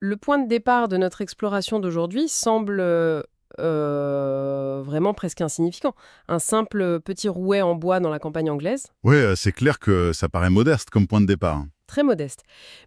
Le point de départ de notre exploration d'aujourd'hui semble vraiment presque insignifiant. Un simple petit rouet en bois dans la campagne anglaise, Ouais, c'est clair que ça paraît modeste comme point de départ, hein. très modeste.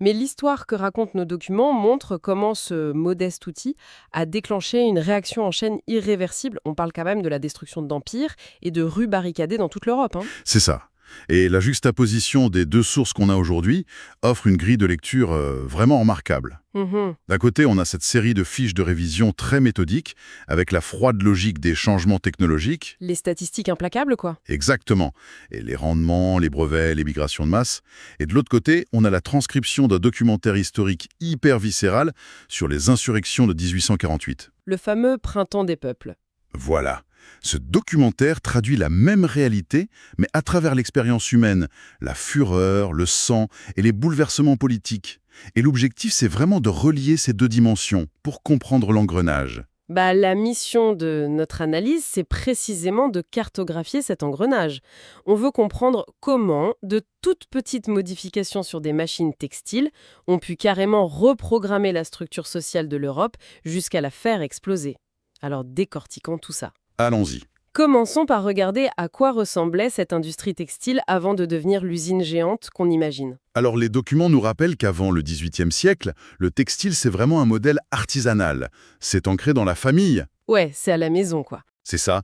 Mais l'histoire que racontent nos documents montre comment ce modeste outil a déclenché une réaction en chaîne irréversible. On parle quand même de la destruction d'empires et de rues barricadées dans toute l'Europe, hein. C'est ça. Et la juxtaposition des deux sources qu'on a aujourd'hui offre une grille de lecture vraiment remarquable. Mhm. D'un côté, on a cette série de fiches de révision très méthodiques, avec la froide logique des changements technologiques. Les statistiques implacables, quoi. Exactement. Et les rendements, les brevets, les migrations de masse. Et de l'autre côté, on a la transcription d'un documentaire historique hyper viscéral sur les insurrections de 1848. Le fameux printemps des peuples. Voilà. Ce documentaire traduit la même réalité, mais à travers l'expérience humaine, la fureur, le sang et les bouleversements politiques. Et l'objectif, c'est vraiment de relier ces deux dimensions pour comprendre l'engrenage. Bah, la mission de notre analyse, c'est précisément de cartographier cet engrenage. On veut comprendre comment de toutes petites modifications sur des machines textiles ont pu carrément reprogrammer la structure sociale de l'Europe jusqu'à la faire exploser. Alors décortiquons tout ça. Allons-y. Commençons par regarder à quoi ressemblait cette industrie textile avant de devenir l'usine géante qu'on imagine. Alors les documents nous rappellent qu'avant le XVIIIe siècle, le textile c'est vraiment un modèle artisanal. C'est ancré dans la famille. Ouais, c'est à la maison, quoi. C'est ça.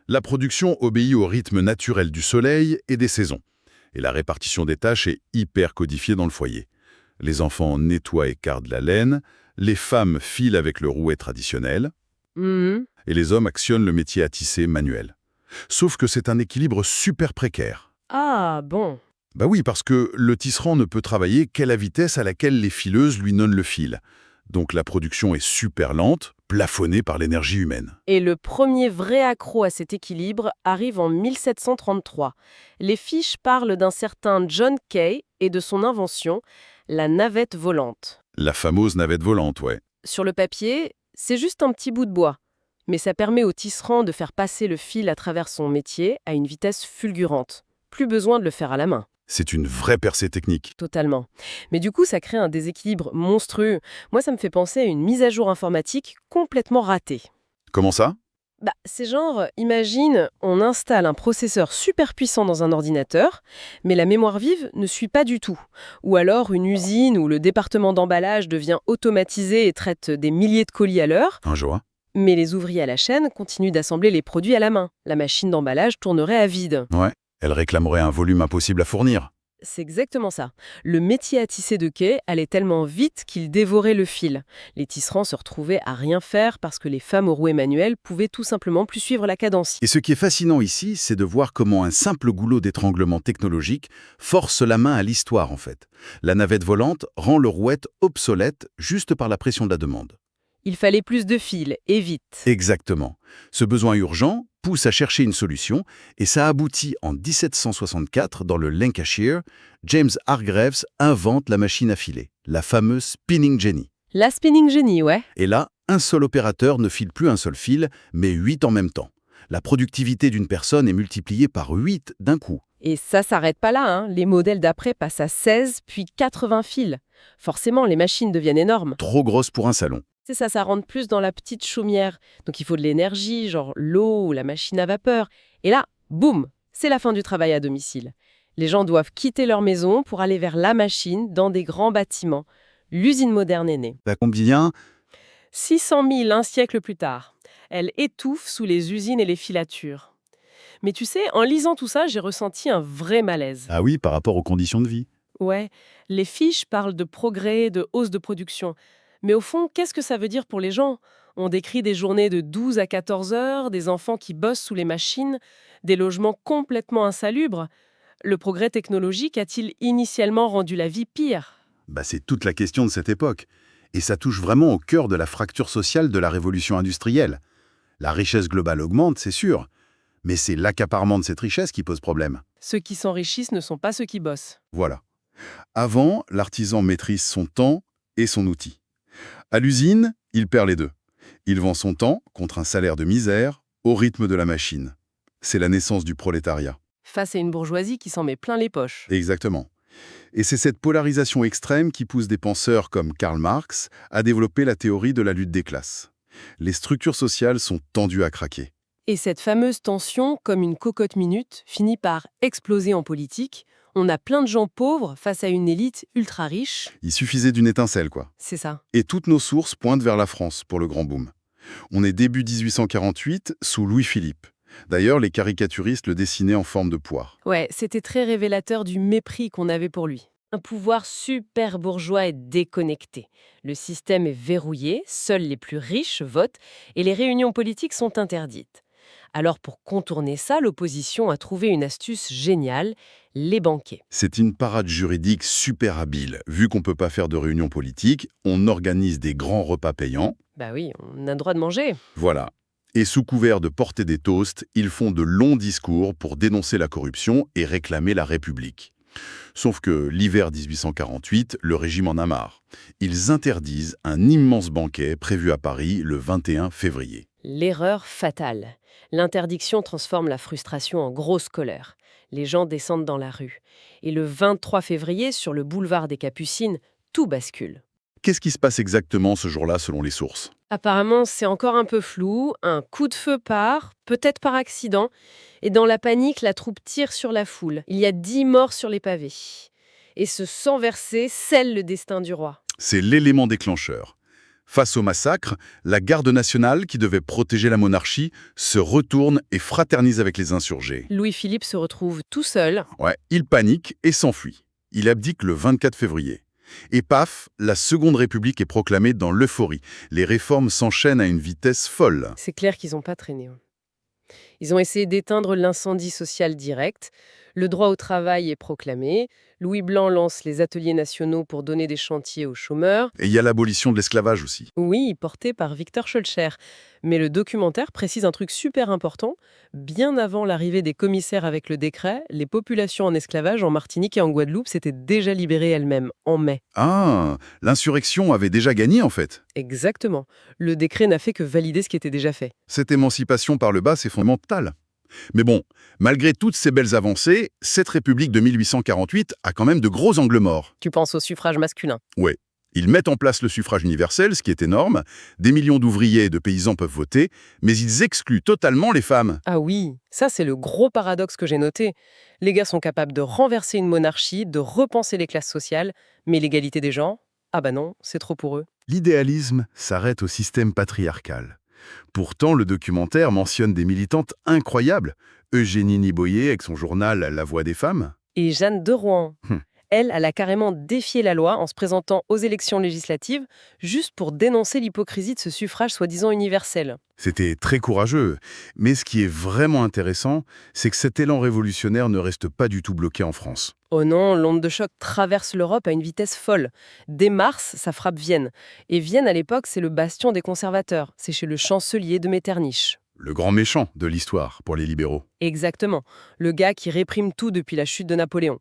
La production obéit au rythme naturel du soleil et des saisons. Et la répartition des tâches est hyper codifiée dans le foyer. Les enfants nettoient et cardent la laine, les femmes filent avec le rouet traditionnel, Mhm. et les hommes actionnent le métier à tisser manuel. Sauf que c'est un équilibre super précaire. Ah, bon. Bah oui, parce que le tisserand ne peut travailler qu'à la vitesse à laquelle les fileuses lui donnent le fil. Donc la production est super lente, plafonnée par l'énergie humaine. Et le premier vrai accroc à cet équilibre arrive en 1733. Les fiches parlent d'un certain John Kay et de son invention, la navette volante. La fameuse navette volante, ouais. Sur le papier, c'est juste un petit bout de bois. Mais ça permet au tisserand de faire passer le fil à travers son métier à une vitesse fulgurante. Plus besoin de le faire à la main. C'est une vraie percée technique. Totalement. Mais du coup, ça crée un déséquilibre monstrueux. Moi, ça me fait penser à une mise à jour informatique complètement ratée. Comment ça? Bah, c'est genre, imagine, on installe un processeur super puissant dans un ordinateur, mais la mémoire vive ne suit pas du tout. Ou alors une usine où le département d'emballage devient automatisé et traite des milliers de colis à l'heure, Un jour. mais les ouvriers à la chaîne continuent d'assembler les produits à la main. La machine d'emballage tournerait à vide. Ouais. Elle réclamerait un volume impossible à fournir. C'est exactement ça. Le métier à tisser de quai allait tellement vite qu'il dévorait le fil. Les tisserands se retrouvaient à rien faire parce que les femmes au rouet manuel pouvaient tout simplement plus suivre la cadence. Et ce qui est fascinant ici, c'est de voir comment un simple goulot d'étranglement technologique force la main à l'histoire, en fait. La navette volante rend le rouet obsolète juste par la pression de la demande. Il fallait plus de fils, et vite. Exactement. Ce besoin urgent pousse à chercher une solution, et ça aboutit en 1764 dans le Lancashire. James Hargreaves invente la machine à filer, la fameuse spinning jenny. La spinning jenny, ouais. Et là, un seul opérateur ne file plus un seul fil, mais 8 en même temps. La productivité d'une personne est multipliée par 8 d'un coup. Et ça s'arrête pas là, hein. Les modèles d'après passent à 16, puis 80 fils. Forcément, les machines deviennent énormes. Trop grosse pour un salon. C'est ça, ça rentre plus dans la petite chaumière. Donc il faut de l'énergie, genre l'eau ou la machine à vapeur. Et là, boum, c'est la fin du travail à domicile. Les gens doivent quitter leur maison pour aller vers la machine dans des grands bâtiments. L'usine moderne est née. Ça combien? 600 000, un siècle plus tard. Elle étouffe sous les usines et les filatures. Mais tu sais, en lisant tout ça, j'ai ressenti un vrai malaise. Ah oui, par rapport aux conditions de vie. Ouais, les fiches parlent de progrès, de hausse de production. Mais au fond, qu'est-ce que ça veut dire pour les gens? On décrit des journées de 12 à 14 heures, des enfants qui bossent sous les machines, des logements complètement insalubres. Le progrès technologique a-t-il initialement rendu la vie pire? C'est toute la question de cette époque. Et ça touche vraiment au cœur de la fracture sociale de la révolution industrielle. La richesse globale augmente, c'est sûr, mais c'est l'accaparement de cette richesse qui pose problème. Ceux qui s'enrichissent ne sont pas ceux qui bossent. Voilà. Avant, l'artisan maîtrise son temps et son outil. À l'usine, il perd les deux. Il vend son temps contre un salaire de misère au rythme de la machine. C'est la naissance du prolétariat. Face à une bourgeoisie qui s'en met plein les poches. Exactement. Et c'est cette polarisation extrême qui pousse des penseurs comme Karl Marx à développer la théorie de la lutte des classes. Les structures sociales sont tendues à craquer. Et cette fameuse tension, comme une cocotte minute, finit par exploser en politique. On a plein de gens pauvres face à une élite ultra riche. Il suffisait d'une étincelle, quoi. C'est ça. Et toutes nos sources pointent vers la France pour le grand boom. On est début 1848, sous Louis-Philippe. D'ailleurs, les caricaturistes le dessinaient en forme de poire. Ouais, c'était très révélateur du mépris qu'on avait pour lui. Un pouvoir super bourgeois et déconnecté. Le système est verrouillé, seuls les plus riches votent et les réunions politiques sont interdites. Alors pour contourner ça, l'opposition a trouvé une astuce géniale, les banquets. C'est une parade juridique super habile. Vu qu'on ne peut pas faire de réunion politique, on organise des grands repas payants. Bah oui, on a le droit de manger. Voilà. Et sous couvert de porter des toasts, ils font de longs discours pour dénoncer la corruption et réclamer la République. Sauf que l'hiver 1848, le régime en a marre. Ils interdisent un immense banquet prévu à Paris le 21 février. L'erreur fatale. L'interdiction transforme la frustration en grosse colère. Les gens descendent dans la rue. Et le 23 février, sur le boulevard des Capucines, tout bascule. Qu'est-ce qui se passe exactement ce jour-là selon les sources? Apparemment, c'est encore un peu flou. Un coup de feu part, peut-être par accident. Et dans la panique, la troupe tire sur la foule. Il y a 10 morts sur les pavés. Et ce sang versé scelle le destin du roi. C'est l'élément déclencheur. Face au massacre, la garde nationale, qui devait protéger la monarchie, se retourne et fraternise avec les insurgés. Louis-Philippe se retrouve tout seul. Ouais, il panique et s'enfuit. Il abdique le 24 février. Et paf, la Seconde République est proclamée dans l'euphorie. Les réformes s'enchaînent à une vitesse folle. C'est clair qu'ils n'ont pas traîné. Ils ont essayé d'éteindre l'incendie social direct. Le droit au travail est proclamé. Louis Blanc lance les ateliers nationaux pour donner des chantiers aux chômeurs. Et il y a l'abolition de l'esclavage aussi. Oui, porté par Victor Schœlcher. Mais le documentaire précise un truc super important. Bien avant l'arrivée des commissaires avec le décret, les populations en esclavage en Martinique et en Guadeloupe s'étaient déjà libérées elles-mêmes, en mai. Ah, l'insurrection avait déjà gagné en fait. Exactement. Le décret n'a fait que valider ce qui était déjà fait. Cette émancipation par le bas, c'est fondamental. Mais bon, malgré toutes ces belles avancées, cette République de 1848 a quand même de gros angles morts. Tu penses au suffrage masculin. Ouais. Ils mettent en place le suffrage universel, ce qui est énorme. Des millions d'ouvriers et de paysans peuvent voter, mais ils excluent totalement les femmes. Ah oui, ça c'est le gros paradoxe que j'ai noté. Les gars sont capables de renverser une monarchie, de repenser les classes sociales, mais l'égalité des genres, ah bah non, c'est trop pour eux. L'idéalisme s'arrête au système patriarcal. Pourtant, le documentaire mentionne des militantes incroyables. Eugénie Niboyer avec son journal La Voix des femmes. Et Jeanne de Rouen, Hum. elle a carrément défié la loi en se présentant aux élections législatives juste pour dénoncer l'hypocrisie de ce suffrage soi-disant universel. C'était très courageux. Mais ce qui est vraiment intéressant, c'est que cet élan révolutionnaire ne reste pas du tout bloqué en France. Oh non, l'onde de choc traverse l'Europe à une vitesse folle. Dès mars, ça frappe Vienne. Et Vienne, à l'époque, c'est le bastion des conservateurs. C'est chez le chancelier de Metternich. Le grand méchant de l'histoire pour les libéraux. Exactement. Le gars qui réprime tout depuis la chute de Napoléon.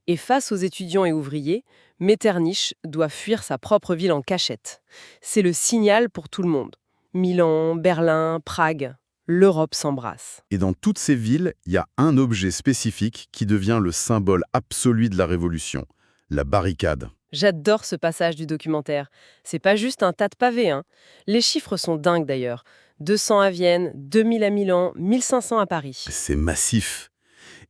Et face aux étudiants et ouvriers, Metternich doit fuir sa propre ville en cachette. C'est le signal pour tout le monde. Milan, Berlin, Prague, l'Europe s'embrasse. Et dans toutes ces villes, il y a un objet spécifique qui devient le symbole absolu de la Révolution, la barricade. J'adore ce passage du documentaire. C'est pas juste un tas de pavés, hein. Les chiffres sont dingues d'ailleurs. 200 à Vienne, 2000 à Milan, 1500 à Paris. C'est massif.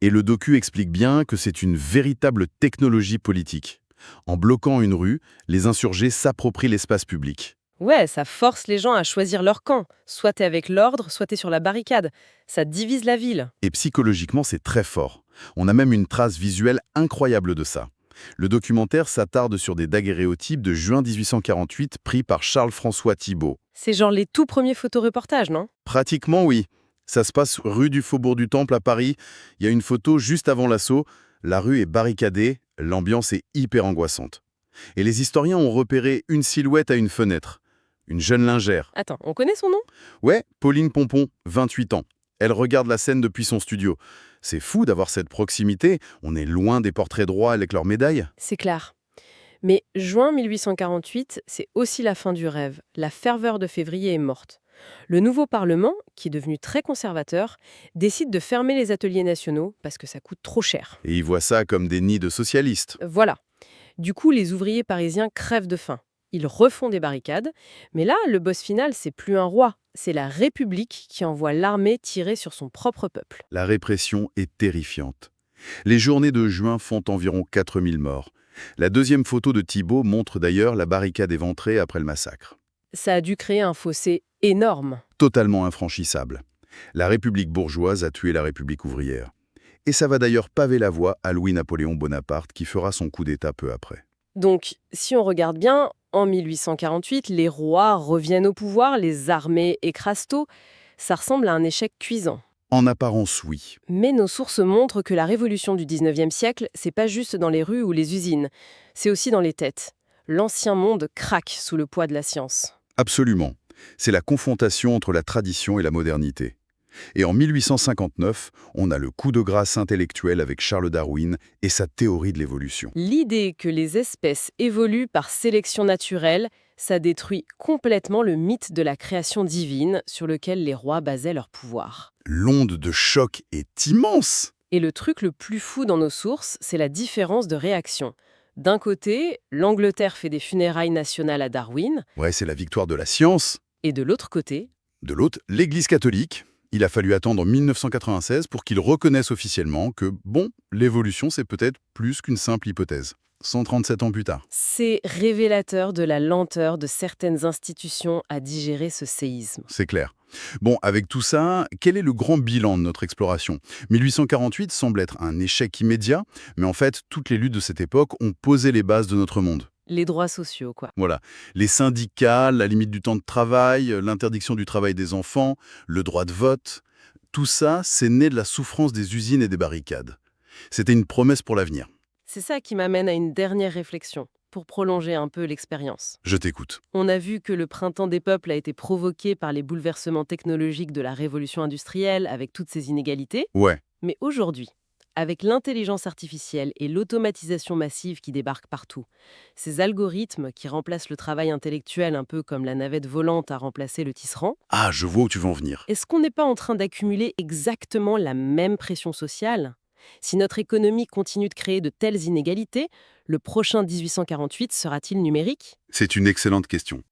Et le docu explique bien que c'est une véritable technologie politique. En bloquant une rue, les insurgés s'approprient l'espace public. Ouais, ça force les gens à choisir leur camp. Soit t'es avec l'ordre, soit t'es sur la barricade. Ça divise la ville. Et psychologiquement, c'est très fort. On a même une trace visuelle incroyable de ça. Le documentaire s'attarde sur des daguerréotypes de juin 1848 pris par Charles-François Thibault. C'est genre les tout premiers photoreportages, non? Pratiquement, oui. Ça se passe rue du Faubourg du Temple à Paris. Il y a une photo juste avant l'assaut. La rue est barricadée, l'ambiance est hyper angoissante. Et les historiens ont repéré une silhouette à une fenêtre. Une jeune lingère. Attends, on connaît son nom? Ouais, Pauline Pompon, 28 ans. Elle regarde la scène depuis son studio. C'est fou d'avoir cette proximité. On est loin des portraits droits avec leurs médailles. C'est clair. Mais juin 1848, c'est aussi la fin du rêve. La ferveur de février est morte. Le nouveau Parlement, qui est devenu très conservateur, décide de fermer les ateliers nationaux parce que ça coûte trop cher. Et ils voient ça comme des nids de socialistes. Voilà. Du coup, les ouvriers parisiens crèvent de faim. Ils refont des barricades, mais là, le boss final, c'est plus un roi, c'est la République qui envoie l'armée tirer sur son propre peuple. La répression est terrifiante. Les journées de juin font environ 4000 morts. La deuxième photo de Thibault montre d'ailleurs la barricade éventrée après le massacre. Ça a dû créer un fossé énorme. Totalement infranchissable. La République bourgeoise a tué la République ouvrière. Et ça va d'ailleurs paver la voie à Louis-Napoléon Bonaparte qui fera son coup d'État peu après. Donc, si on regarde bien, en 1848, les rois reviennent au pouvoir, les armées écrasent tout. Ça ressemble à un échec cuisant. En apparence, oui. Mais nos sources montrent que la révolution du 19e siècle, c'est pas juste dans les rues ou les usines, c'est aussi dans les têtes. L'ancien monde craque sous le poids de la science. Absolument. C'est la confrontation entre la tradition et la modernité. Et en 1859, on a le coup de grâce intellectuel avec Charles Darwin et sa théorie de l'évolution. L'idée que les espèces évoluent par sélection naturelle, ça détruit complètement le mythe de la création divine sur lequel les rois basaient leur pouvoir. L'onde de choc est immense. Et le truc le plus fou dans nos sources, c'est la différence de réaction. D'un côté, l'Angleterre fait des funérailles nationales à Darwin, Ouais, c'est la victoire de la science. et de l'autre côté, De l'autre, l'Église catholique. Il a fallu attendre 1996 pour qu'il reconnaisse officiellement que, bon, l'évolution c'est peut-être plus qu'une simple hypothèse. 137 ans plus tard. c'est révélateur de la lenteur de certaines institutions à digérer ce séisme. C'est clair. Bon, avec tout ça, quel est le grand bilan de notre exploration? 1848 semble être un échec immédiat, mais en fait, toutes les luttes de cette époque ont posé les bases de notre monde. Les droits sociaux, quoi. Voilà. Les syndicats, la limite du temps de travail, l'interdiction du travail des enfants, le droit de vote, tout ça, c'est né de la souffrance des usines et des barricades. C'était une promesse pour l'avenir. C'est ça qui m'amène à une dernière réflexion, pour prolonger un peu l'expérience. Je t'écoute. On a vu que le printemps des peuples a été provoqué par les bouleversements technologiques de la révolution industrielle avec toutes ces inégalités. Ouais. Mais aujourd'hui, avec l'intelligence artificielle et l'automatisation massive qui débarquent partout, ces algorithmes qui remplacent le travail intellectuel un peu comme la navette volante a remplacé le tisserand, Ah, je vois où tu veux en venir. est-ce qu'on n'est pas en train d'accumuler exactement la même pression sociale? Si notre économie continue de créer de telles inégalités, le prochain 1848 sera-t-il numérique? C'est une excellente question.